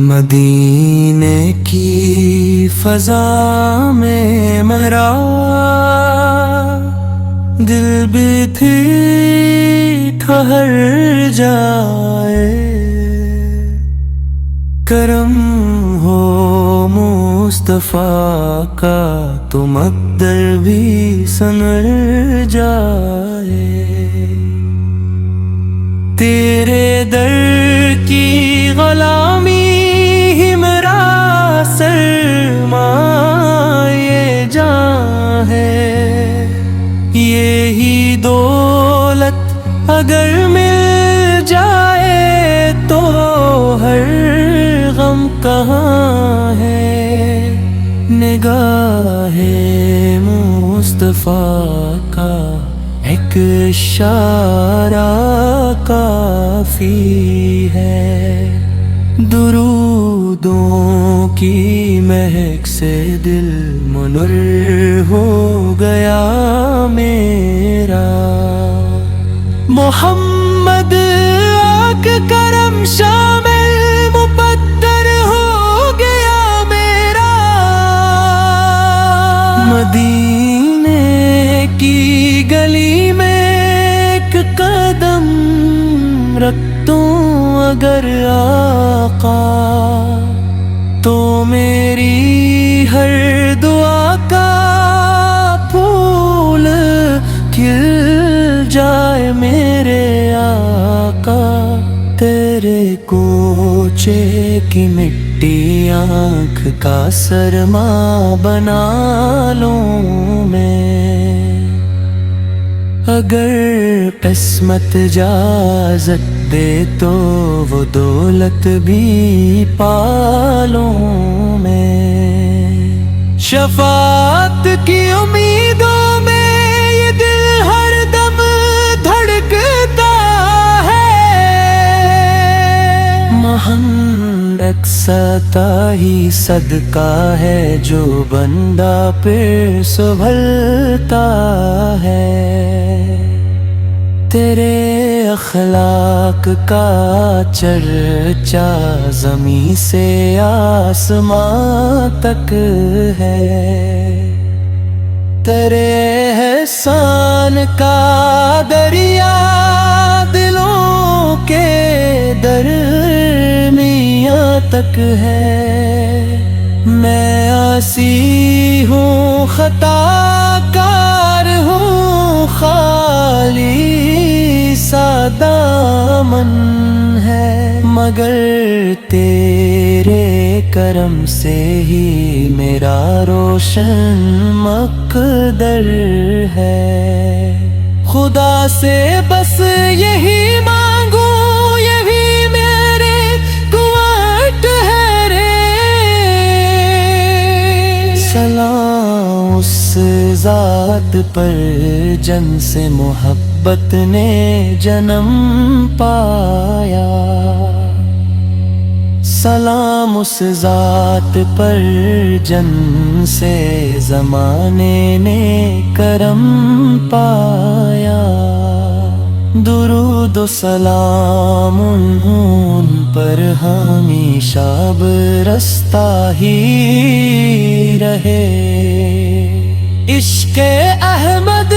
مدینے کی فضا میں میرا دل بھی تھی ٹھہر جائے، کرم ہو مصطفیٰ کا تو مقدر بھی سنور جائے۔ تیرے در کی غلامی ہی میرا سرمایہ جاں ہے، یہی دولت اگر مل جائے تو ہر غم کہاں ہے۔ نگاہ مصطفیٰ کا ایک اشارہ کافی ہے، درودوں کی مہک سے دل منور ہو گیا میرا۔ محمد آگ کرم شامل مقدر ہو گیا میرا، مدینے کی گلی میں ایک قدم رکھ دوں اگر آقا، تو میری ہر دعا کا پھول کھل جائے میرے آقا۔ تیرے کوچے کی مٹی آنکھ کا سرما بنا لوں میں، اگر قسمت اجازت دے تو وہ دولت بھی پالوں میں۔ شفاعت کی امیدوں میں یہ دل ہر دم دھڑکتا ہے، محمد اکستا ہی صدقہ ہے جو بندہ پھر سنبھلتا ہے۔ تیرے اخلاق کا چرچا زمین سے آسمان تک ہے، تیرے احسان کا دریا دلوں کے درمیاں تک ہے۔ میں عاصی ہوں، خطا کار ہوں، خالی سا دامن ہے، مگر تیرے کرم سے ہی میرا روشن مقدر ہے۔ خدا سے بس یہی مانگوں، یہی میرے کوٹ ہے رے۔ سلام اس ذات پر جن سے محبت نے جنم پایا، سلام اس ذات پر جن سے زمانے نے کرم پایا۔ درود و سلام ان پر ہمیشہ برستا ہی رہے۔ عشق احمد